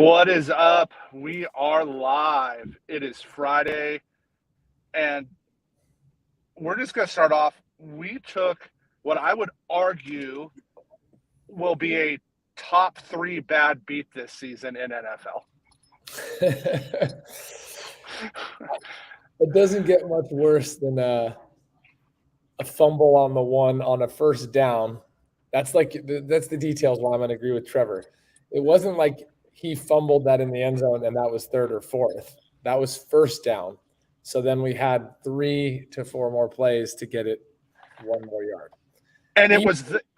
What is up? We are live. It is Friday, and we're just going to start off. We took what I would argue will be a top 3 bad beat this season in NFL. It doesn't get much worse than a fumble on the one on a first down. That's the details why I'm going to agree with Trevor. It wasn't like he fumbled that in the end zone and that was third or fourth. That was first down. So then we had 3 to 4 more plays to get it 1 more yard. And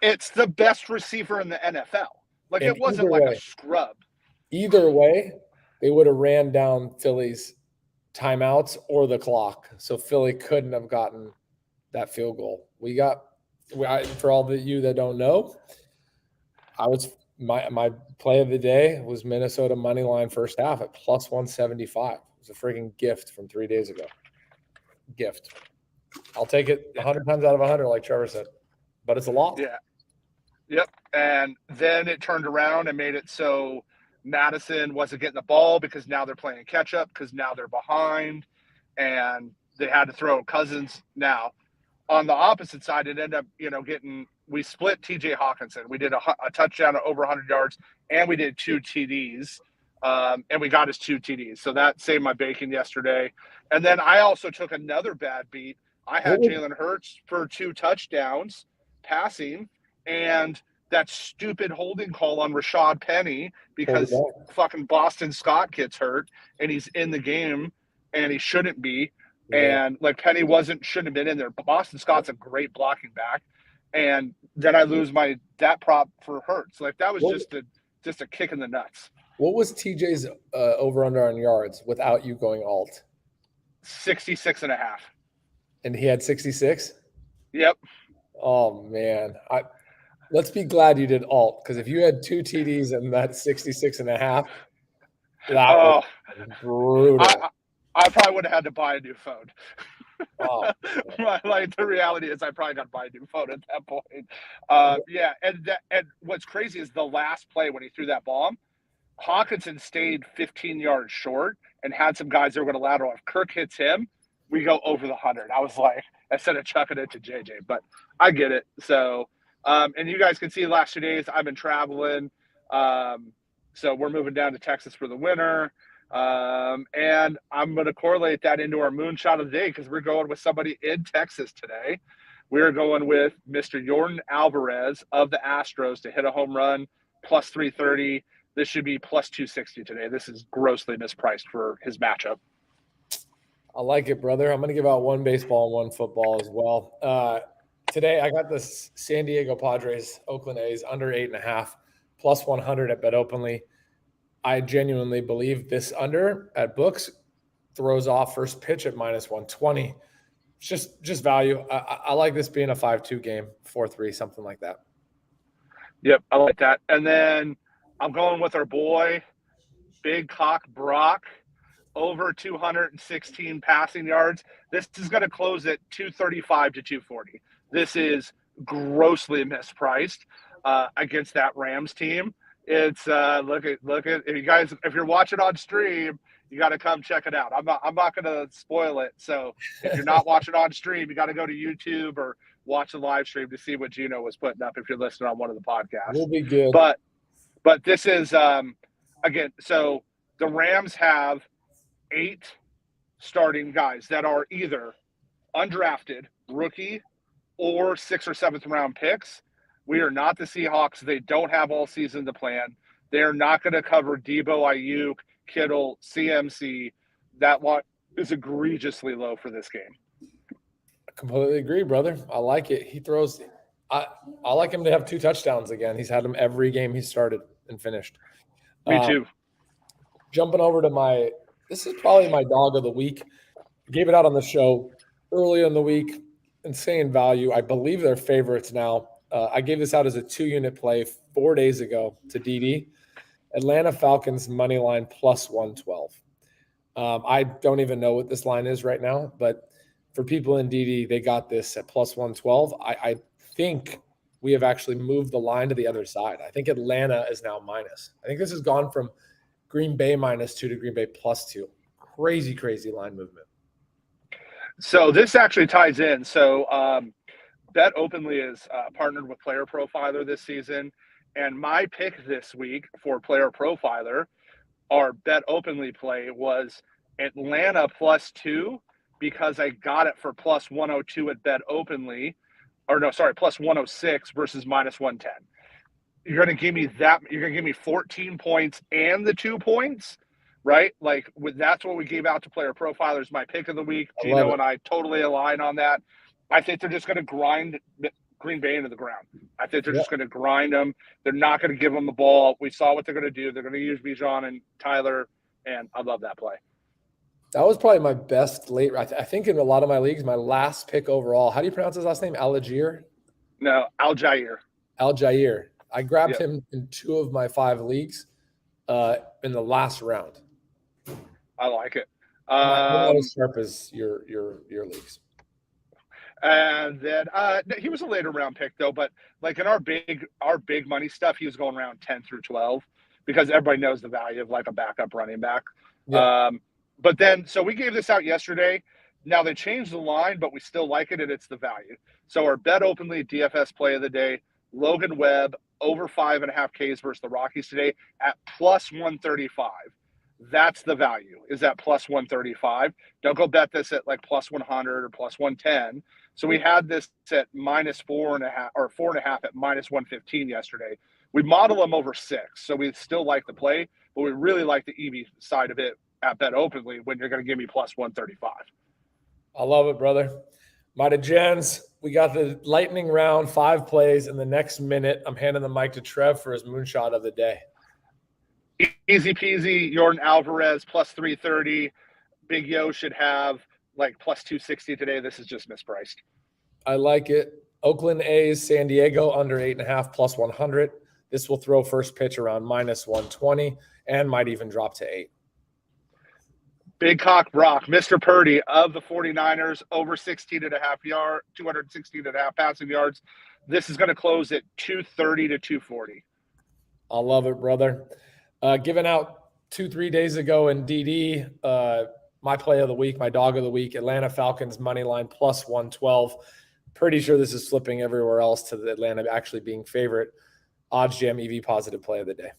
it's the best receiver in the NFL. Like, it wasn't like a scrub. Either way, they would have ran down Philly's timeouts or the clock. So Philly couldn't have gotten that field goal. For all of you that don't know, my play of the day was Minnesota money line first half at plus 175. It was a freaking gift from 3 days ago. Gift. I'll take it 100 times out of 100, like Trevor said. But it's a loss. Yeah. Yep. And then it turned around and made it so Madison wasn't getting the ball because now they're playing catch up because now they're behind and they had to throw Cousins. Now, on the opposite side, it ended up, we split TJ Hawkinson. We did a touchdown over 100 yards and we did 2 TDs. And we got his 2 TDs. So that saved my bacon yesterday. And then I also took another bad beat. I had Jalen Hurts for 2 touchdowns passing, and that stupid holding call on Rashad Penny because fucking Boston Scott gets hurt and he's in the game and he shouldn't be. Yeah. And like Penny shouldn't have been in there. But Boston Scott's a great blocking back. And then I lose that prop for Hurts. Like that was just a kick in the nuts. What was TJ's over under on yards without you going alt? 66.5. And he had 66? Yep. Oh man. Let's be glad you did alt, because if you had 2 TDs and that 66.5, that was brutal. I probably would have had to buy a new phone. Oh, like the reality is I probably got to buy a new phone at that point. Yeah. And what's crazy is the last play when he threw that bomb, Hawkinson stayed 15 yards short and had some guys that were going to lateral. If Kirk hits him, we go over the 100. I was like, instead of chucking it to JJ, but I get it. So, and you guys can see the last 2 days I've been traveling. So we're moving down to Texas for the winter. And I'm going to correlate that into our moonshot of the day because we're going with somebody in Texas today. We're going with Mr. Yordan Alvarez of the Astros to hit a home run, plus 330. This should be plus 260 today. This is grossly mispriced for his matchup. I like it, brother. I'm going to give out 1 baseball and 1 football as well. Today, I got the San Diego Padres, Oakland A's, under 8.5, plus 100 at Bet Openly. I genuinely believe this under at books throws off first pitch at minus 120. It's just value. I like this being a 5-2 game, 4-3, something like that. Yep, I like that. And then I'm going with our boy, Big Cock Brock, over 216 passing yards. This is going to close at 235 to 240. This is grossly mispriced against that Rams team. It's look at if you're watching on stream, you got to come check it out. I'm not going to spoil it. So if you're not watching on stream, you got to go to YouTube or watch the live stream to see what Gino was putting up if you're listening on one of the podcasts. We'll be good. But this is again. So the Rams have 8 starting guys that are either undrafted, rookie, or 6th or 7th round picks. We are not the Seahawks. They don't have all season to plan. They're not going to cover Debo, Ayuk, Kittle, CMC. That one is egregiously low for this game. I completely agree, brother. I like it. He throws – I like him to have 2 touchdowns again. He's had them every game he started and finished. Me too. Jumping over to this is probably my dog of the week. I gave it out on the show early in the week. Insane value. I believe they're favorites now. I gave this out as a 2-unit play 4 days ago to DD. Atlanta Falcons money line plus 112. I don't even know what this line is right now, but for people in DD, they got this at plus 112. I think we have actually moved the line to the other side. I think Atlanta is now minus. I think this has gone from Green Bay -2 to Green Bay +2. Crazy line movement. So this actually ties in. So Bet Openly is partnered with Player Profiler this season. And my pick this week for Player Profiler, our Bet Openly play, was Atlanta +2 because I got it for +102 at Bet Openly. Or no, sorry, +106 versus -110. You're going to give me that. You're going to give me 14 points and the 2 points, right? Like that's what we gave out to Player Profilers. My pick of the week. Gino and I totally align on that. I think they're just going to grind Green Bay into the ground. I think they're just going to grind them. They're not going to give them the ball. We saw what they're going to do. They're going to use Bijan and Tyler, and I love that play. That was probably my best late. I think in a lot of my leagues, my last pick overall. How do you pronounce his last name? Algier? No, Algier. Algier. I grabbed him in 2 of my 5 leagues in the last round. I like it. Not as sharp as your leagues. And then he was a later round pick though, but like in our big money stuff, he was going around 10 through 12 because everybody knows the value of like a backup running back. Yeah. But then, so we gave this out yesterday. Now they changed the line, but we still like it, and it's the value. So our Bet Openly DFS play of the day, Logan Webb over 5.5 Ks versus the Rockies today at +135. That's the value, is at +135. Don't go bet this at like +100 or +110. So we had this at -4.5 or 4.5 at -115 yesterday. We model them over 6, so we still like the play, but we really like the EV side of it at Bet Openly when you're going to give me +135. I love it, brother. Mighty Gens, we got the lightning round, 5 plays. In the next minute, I'm handing the mic to Trev for his moonshot of the day. Easy peasy. Jordan Alvarez +330. Big Yo should have like +260 today. This is just mispriced. I like it. Oakland A's, San Diego under 8.5 +100. This will throw first pitch around -120 and might even drop to 8. Big Cock Brock, Mr. Purdy of the 49ers, over 216.5 passing yards. This is going to close at 230 to 240. I love it, brother. Given out 2-3 days ago in DD, my play of the week, my dog of the week, Atlanta Falcons money line +112. Pretty sure this is flipping everywhere else to the Atlanta actually being favorite. Odds Jam EV positive play of the day.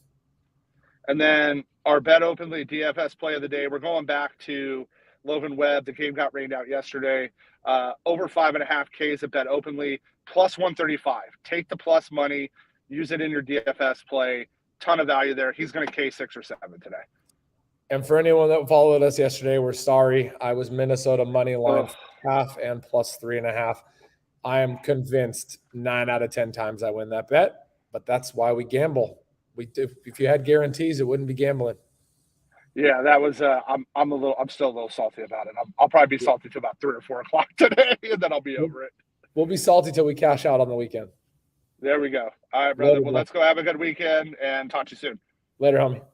And then our Bet Openly DFS play of the day, we're going back to Logan Webb. The game got rained out yesterday. Over 5.5 Ks at Bet Openly, +135. Take the plus money, use it in your DFS play. Ton of value there. He's going to K 6 or 7 today. And for anyone that followed us yesterday, we're sorry. I was Minnesota money line half and +3.5. I am convinced 9 out of 10 times I win that bet, but that's why we gamble. We do. If you had guarantees, it wouldn't be gambling. Yeah, that was. I'm still a little salty about it. I'll probably be salty till about 3 or 4 o'clock today, and then I'll be over it. We'll be salty till we cash out on the weekend. There we go. All right, brother. Well, let's go have a good weekend and talk to you soon. Later, homie.